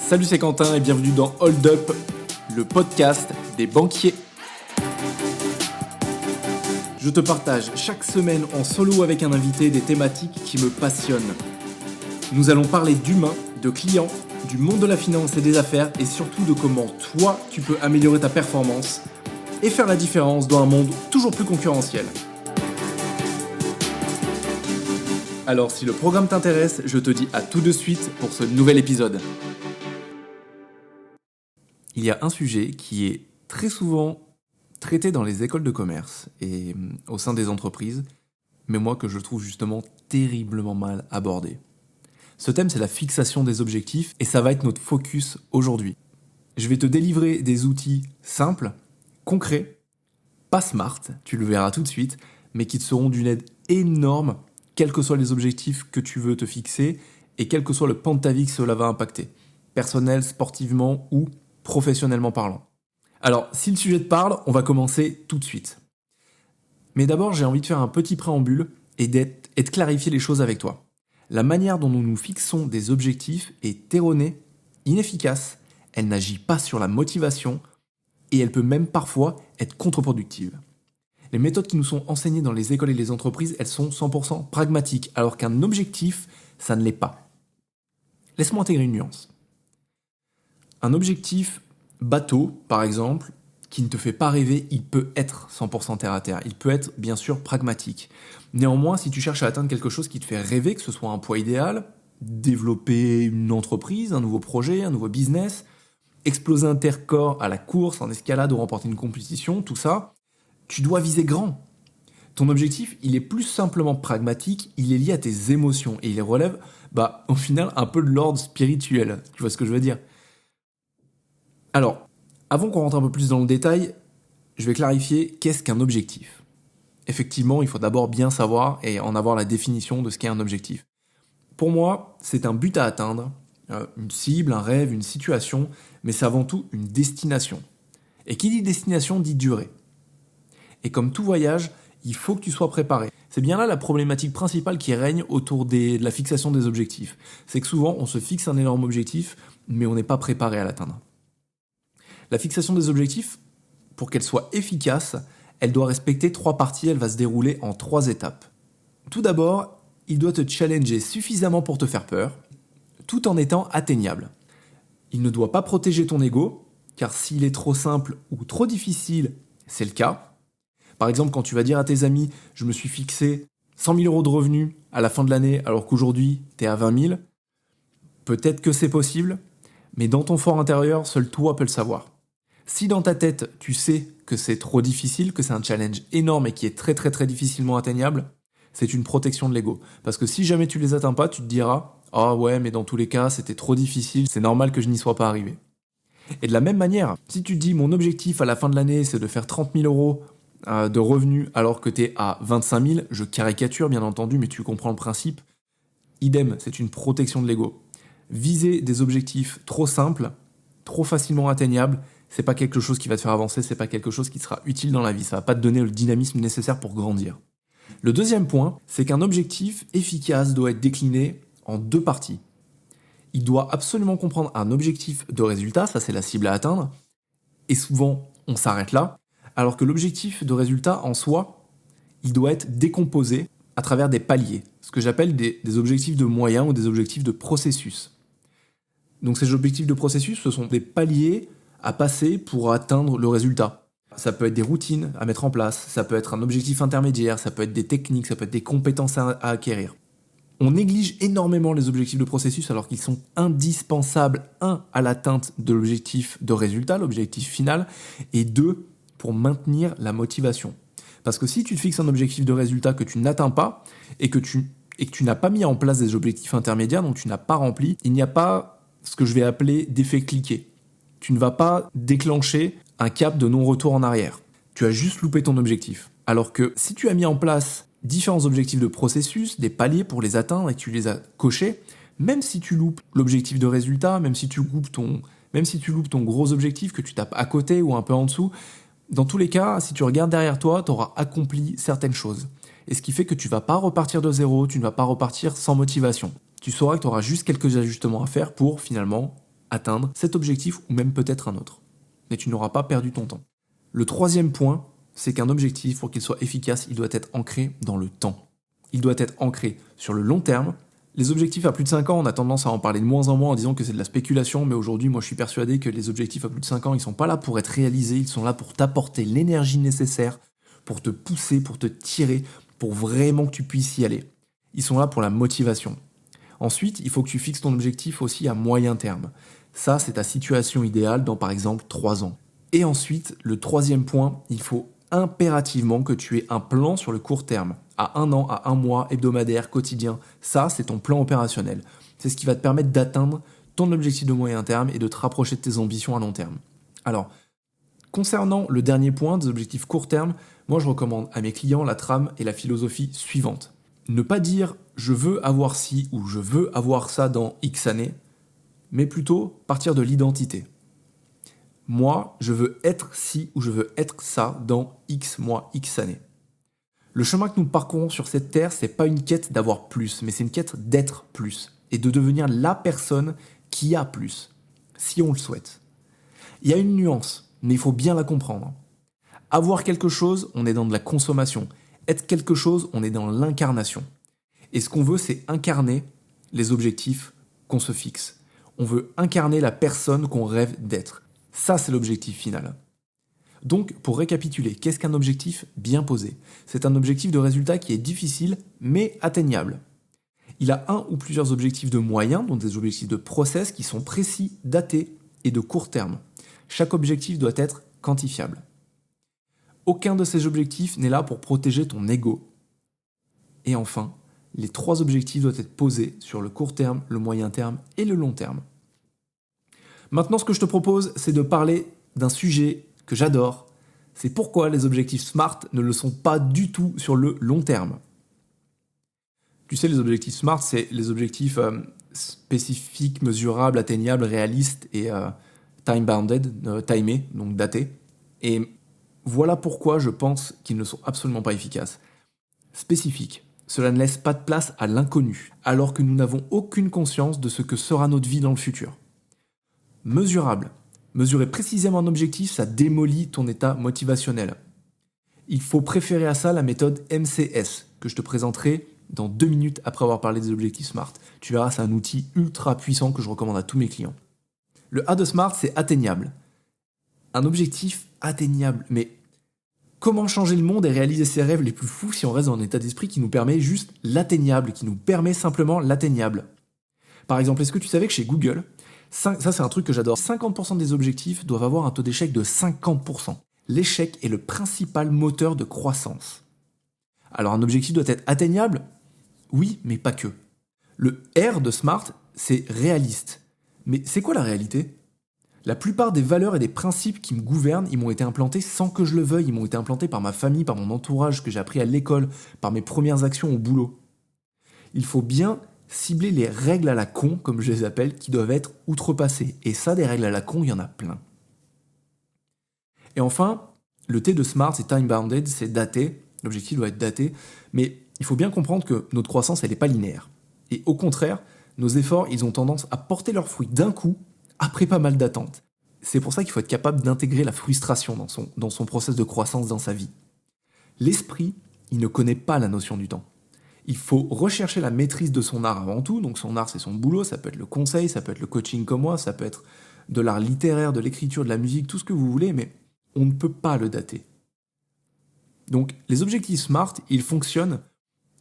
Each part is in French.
Salut, c'est Quentin et bienvenue dans Hold Up, le podcast des banquiers. Je te partage chaque semaine en solo avec un invité des thématiques qui me passionnent. Nous allons parler d'humains, de clients, du monde de la finance et des affaires et surtout de comment toi tu peux améliorer ta performance et faire la différence dans un monde toujours plus concurrentiel. Alors si le programme t'intéresse, je te dis à tout de suite pour ce nouvel épisode. Il y a un sujet qui est très souvent traité dans les écoles de commerce et au sein des entreprises, mais moi que je trouve justement terriblement mal abordé. Ce thème, c'est la fixation des objectifs et ça va être notre focus aujourd'hui. Je vais te délivrer des outils simples, concrets, pas smart, tu le verras tout de suite, mais qui te seront d'une aide énorme, quels que soient les objectifs que tu veux te fixer et quel que soit le pan de ta vie que cela va impacter, personnel, sportivement ou professionnellement parlant. Alors, si le sujet te parle, on va commencer tout de suite. Mais d'abord, j'ai envie de faire un petit préambule et de clarifier les choses avec toi. La manière dont nous nous fixons des objectifs est erronée, inefficace, elle n'agit pas sur la motivation et elle peut même parfois être contre-productive. Les méthodes qui nous sont enseignées dans les écoles et les entreprises, elles sont 100% pragmatiques, alors qu'un objectif, ça ne l'est pas. Laisse-moi intégrer une nuance. Un objectif bateau, par exemple, qui ne te fait pas rêver, il peut être 100% terre à terre. Il peut être, bien sûr, pragmatique. Néanmoins, si tu cherches à atteindre quelque chose qui te fait rêver, que ce soit un poids idéal, développer une entreprise, un nouveau projet, un nouveau business, exploser un record à la course, en escalade ou remporter une compétition, tout ça, tu dois viser grand. Ton objectif, il est plus simplement pragmatique, il est lié à tes émotions et il relève, au final, un peu de l'ordre spirituel. Tu vois ce que je veux dire ? Alors, avant qu'on rentre un peu plus dans le détail, je vais clarifier qu'est-ce qu'un objectif. Effectivement, il faut d'abord bien savoir et en avoir la définition de ce qu'est un objectif. Pour moi, c'est un but à atteindre, une cible, un rêve, une situation, mais c'est avant tout une destination. Et qui dit destination dit durée. Et comme tout voyage, il faut que tu sois préparé. C'est bien là la problématique principale qui règne autour de la fixation des objectifs. C'est que souvent, on se fixe un énorme objectif, mais on n'est pas préparé à l'atteindre. La fixation des objectifs, pour qu'elle soit efficace, elle doit respecter 3 parties, elle va se dérouler en 3 étapes. Tout d'abord, il doit te challenger suffisamment pour te faire peur, tout en étant atteignable. Il ne doit pas protéger ton ego, car s'il est trop simple ou trop difficile, c'est le cas. Par exemple, quand tu vas dire à tes amis « je me suis fixé 100 000 euros de revenus à la fin de l'année alors qu'aujourd'hui, tu es à 20 000 », peut-être que c'est possible, mais dans ton fort intérieur, seul toi peux le savoir. Si dans ta tête, tu sais que c'est trop difficile, que c'est un challenge énorme et qui est très très très difficilement atteignable, c'est une protection de l'ego. Parce que si jamais tu les atteins pas, tu te diras « ah ouais, mais dans tous les cas, c'était trop difficile, c'est normal que je n'y sois pas arrivé ». Et de la même manière, si tu te dis « mon objectif à la fin de l'année, c'est de faire 30 000 euros de revenus alors que tu es à 25 000 », je caricature bien entendu, mais tu comprends le principe, idem, c'est une protection de l'ego. Viser des objectifs trop simples, trop facilement atteignables, c'est pas quelque chose qui va te faire avancer, c'est pas quelque chose qui te sera utile dans la vie, ça va pas te donner le dynamisme nécessaire pour grandir. Le deuxième point, c'est qu'un objectif efficace doit être décliné en 2 parties. Il doit absolument comprendre un objectif de résultat, ça c'est la cible à atteindre, et souvent on s'arrête là, alors que l'objectif de résultat en soi, il doit être décomposé à travers des paliers, ce que j'appelle des objectifs de moyens ou des objectifs de processus. Donc ces objectifs de processus, ce sont des paliers à passer pour atteindre le résultat. Ça peut être des routines à mettre en place, ça peut être un objectif intermédiaire, ça peut être des techniques, ça peut être des compétences à acquérir. On néglige énormément les objectifs de processus alors qu'ils sont indispensables, 1, à l'atteinte de l'objectif de résultat, l'objectif final, et 2, pour maintenir la motivation. Parce que si tu te fixes un objectif de résultat que tu n'atteins pas et que tu n'as pas mis en place des objectifs intermédiaires, donc tu n'as pas rempli, il n'y a pas ce que je vais appeler d'effet cliquet. Tu ne vas pas déclencher un cap de non-retour en arrière. Tu as juste loupé ton objectif. Alors que si tu as mis en place différents objectifs de processus, des paliers pour les atteindre et que tu les as cochés, même si tu loupes l'objectif de résultat, même si tu loupes ton gros objectif que tu tapes à côté ou un peu en dessous, dans tous les cas, si tu regardes derrière toi, tu auras accompli certaines choses. Et ce qui fait que tu ne vas pas repartir de zéro, tu ne vas pas repartir sans motivation. Tu sauras que tu auras juste quelques ajustements à faire pour finalement atteindre cet objectif ou même peut-être un autre. Mais tu n'auras pas perdu ton temps. Le troisième point, c'est qu'un objectif, pour qu'il soit efficace, il doit être ancré dans le temps. Il doit être ancré sur le long terme. Les objectifs à plus de 5 ans, on a tendance à en parler de moins en moins en disant que c'est de la spéculation, mais aujourd'hui, moi je suis persuadé que les objectifs à plus de 5 ans, ils sont pas là pour être réalisés, ils sont là pour t'apporter l'énergie nécessaire, pour te pousser, pour te tirer, pour vraiment que tu puisses y aller. Ils sont là pour la motivation. Ensuite, il faut que tu fixes ton objectif aussi à moyen terme. Ça, c'est ta situation idéale dans par exemple 3 ans. Et ensuite, le troisième point, il faut impérativement que tu aies un plan sur le court terme, à 1 an, à 1 mois, hebdomadaire, quotidien. Ça, c'est ton plan opérationnel. C'est ce qui va te permettre d'atteindre ton objectif de moyen terme et de te rapprocher de tes ambitions à long terme. Alors, concernant le dernier point, des objectifs court terme, moi je recommande à mes clients la trame et la philosophie suivante. Ne pas dire je veux avoir ci ou je veux avoir ça dans X années, mais plutôt partir de l'identité. Moi, je veux être ci ou je veux être ça dans X mois, X années. Le chemin que nous parcourons sur cette terre, c'est pas une quête d'avoir plus, mais c'est une quête d'être plus et de devenir la personne qui a plus, si on le souhaite. Il y a une nuance, mais il faut bien la comprendre. Avoir quelque chose, on est dans de la consommation. Être quelque chose, on est dans l'incarnation. Et ce qu'on veut, c'est incarner les objectifs qu'on se fixe. On veut incarner la personne qu'on rêve d'être. Ça, c'est l'objectif final. Donc, pour récapituler, qu'est-ce qu'un objectif bien posé ? C'est un objectif de résultat qui est difficile, mais atteignable. Il a un ou plusieurs objectifs de moyens, donc des objectifs de process qui sont précis, datés et de court terme. Chaque objectif doit être quantifiable. Aucun de ces objectifs n'est là pour protéger ton ego. Et enfin, les 3 objectifs doivent être posés sur le court terme, le moyen terme et le long terme. Maintenant, ce que je te propose, c'est de parler d'un sujet que j'adore. C'est pourquoi les objectifs SMART ne le sont pas du tout sur le long terme. Tu sais, les objectifs SMART, c'est les objectifs spécifiques, mesurables, atteignables, réalistes et time-bounded, timés, donc datés. Et voilà pourquoi je pense qu'ils ne sont absolument pas efficaces. Spécifiques, cela ne laisse pas de place à l'inconnu, alors que nous n'avons aucune conscience de ce que sera notre vie dans le futur. Mesurable. Mesurer précisément un objectif, ça démolit ton état motivationnel. Il faut préférer à ça la méthode MCS, que je te présenterai dans 2 minutes après avoir parlé des objectifs SMART. Tu verras, c'est un outil ultra puissant que je recommande à tous mes clients. Le A de SMART, c'est atteignable. Un objectif atteignable. Mais comment changer le monde et réaliser ses rêves les plus fous si on reste dans un état d'esprit qui nous permet juste l'atteignable, qui nous permet simplement l'atteignable ? Par exemple, est-ce que tu savais que chez Google, ça c'est un truc que j'adore, 50% des objectifs doivent avoir un taux d'échec de 50%. L'échec est le principal moteur de croissance. Alors un objectif doit être atteignable ? Oui, mais pas que. Le R de SMART, c'est réaliste. Mais c'est quoi la réalité ? La plupart des valeurs et des principes qui me gouvernent, ils m'ont été implantés sans que je le veuille. Ils m'ont été implantés par ma famille, par mon entourage, que j'ai appris à l'école, par mes premières actions au boulot. Il faut bien cibler les règles à la con, comme je les appelle, qui doivent être outrepassées. Et ça, des règles à la con, il y en a plein. Et enfin, le T de SMART, c'est time-bounded, c'est daté. L'objectif doit être daté. Mais il faut bien comprendre que notre croissance, elle n'est pas linéaire. Et au contraire, nos efforts, ils ont tendance à porter leurs fruits d'un coup, après pas mal d'attentes. C'est pour ça qu'il faut être capable d'intégrer la frustration dans son process de croissance dans sa vie. L'esprit, il ne connaît pas la notion du temps. Il faut rechercher la maîtrise de son art avant tout. Donc son art, c'est son boulot, ça peut être le conseil, ça peut être le coaching comme moi, ça peut être de l'art littéraire, de l'écriture, de la musique, tout ce que vous voulez, mais on ne peut pas le dater. Donc les objectifs SMART, ils fonctionnent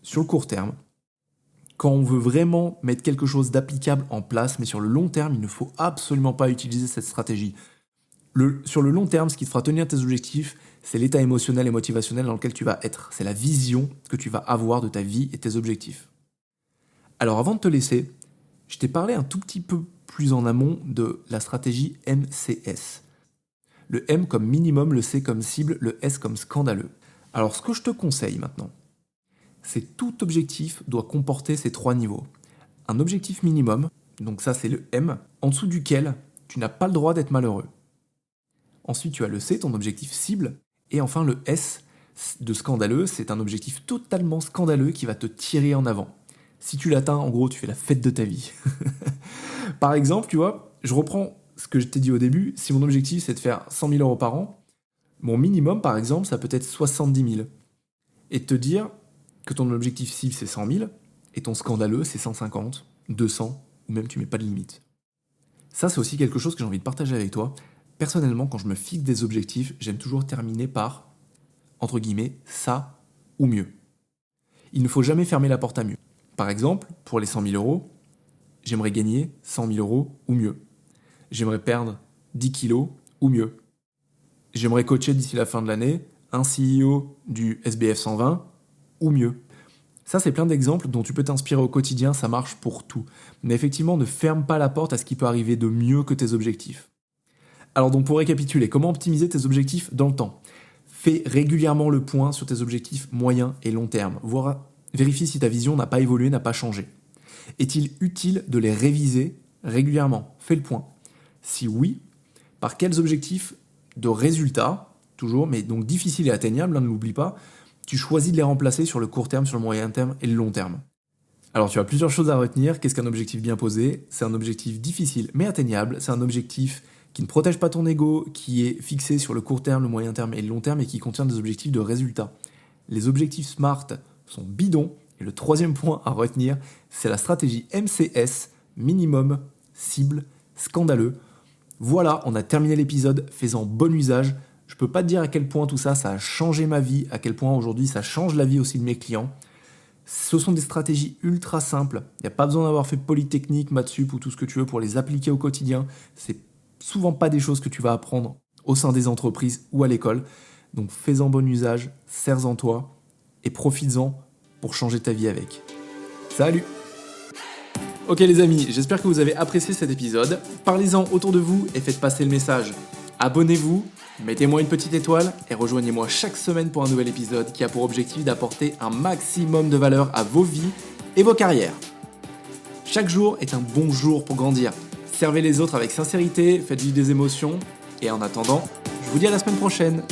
sur le court terme. Quand on veut vraiment mettre quelque chose d'applicable en place, mais sur le long terme, il ne faut absolument pas utiliser cette stratégie. Sur le long terme, ce qui te fera tenir tes objectifs, c'est l'état émotionnel et motivationnel dans lequel tu vas être. C'est la vision que tu vas avoir de ta vie et tes objectifs. Alors avant de te laisser, je t'ai parlé un tout petit peu plus en amont de la stratégie MCS. Le M comme minimum, le C comme cible, le S comme scandaleux. Alors ce que je te conseille maintenant, c'est tout objectif doit comporter ces 3 niveaux. Un objectif minimum, donc ça c'est le M, en dessous duquel tu n'as pas le droit d'être malheureux. Ensuite tu as le C, ton objectif cible, et enfin le S de scandaleux, c'est un objectif totalement scandaleux qui va te tirer en avant. Si tu l'atteins, en gros, tu fais la fête de ta vie. Par exemple, tu vois, je reprends ce que je t'ai dit au début. Si mon objectif, c'est de faire 100 000 euros par an, mon minimum, par exemple, ça peut être 70 000. Et te dire que ton objectif cible, c'est 100 000, et ton scandaleux, c'est 150, 200, ou même tu mets pas de limite. Ça, c'est aussi quelque chose que j'ai envie de partager avec toi. Personnellement, quand je me fixe des objectifs, j'aime toujours terminer par, entre guillemets, ça ou mieux. Il ne faut jamais fermer la porte à mieux. Par exemple, pour les 100 000 euros, j'aimerais gagner 100 000 euros ou mieux. J'aimerais perdre 10 kilos ou mieux. J'aimerais coacher d'ici la fin de l'année un CEO du SBF 120 ou mieux. Ça, c'est plein d'exemples dont tu peux t'inspirer au quotidien, ça marche pour tout. Mais effectivement, ne ferme pas la porte à ce qui peut arriver de mieux que tes objectifs. Alors donc pour récapituler, comment optimiser tes objectifs dans le temps ? Fais régulièrement le point sur tes objectifs moyen et long terme. Vérifie si ta vision n'a pas évolué, n'a pas changé. Est-il utile de les réviser régulièrement ? Fais le point. Si oui, par quels objectifs de résultats, toujours, mais donc difficiles et atteignables, ne l'oublie pas, tu choisis de les remplacer sur le court terme, sur le moyen terme et le long terme. Alors tu as plusieurs choses à retenir. Qu'est-ce qu'un objectif bien posé ? C'est un objectif difficile mais atteignable. C'est un objectif qui ne protège pas ton ego, qui est fixé sur le court terme, le moyen terme et le long terme et qui contient des objectifs de résultats. Les objectifs SMART sont bidons. Et le troisième point à retenir, c'est la stratégie MCS, minimum, cible, scandaleux. Voilà, on a terminé l'épisode, fais-en bon usage. Je peux pas te dire à quel point tout ça, ça a changé ma vie, à quel point aujourd'hui ça change la vie aussi de mes clients. Ce sont des stratégies ultra simples. Il n'y a pas besoin d'avoir fait Polytechnique, Mathsup ou tout ce que tu veux pour les appliquer au quotidien. C'est souvent pas des choses que tu vas apprendre au sein des entreprises ou à l'école. Donc fais-en bon usage, sers-en toi et profites-en pour changer ta vie avec. Salut! Ok les amis, j'espère que vous avez apprécié cet épisode. Parlez-en autour de vous et faites passer le message. Abonnez-vous, mettez-moi une petite étoile et rejoignez-moi chaque semaine pour un nouvel épisode qui a pour objectif d'apporter un maximum de valeur à vos vies et vos carrières. Chaque jour est un bon jour pour grandir. Servez les autres avec sincérité, faites vivre des émotions et en attendant, je vous dis à la semaine prochaine.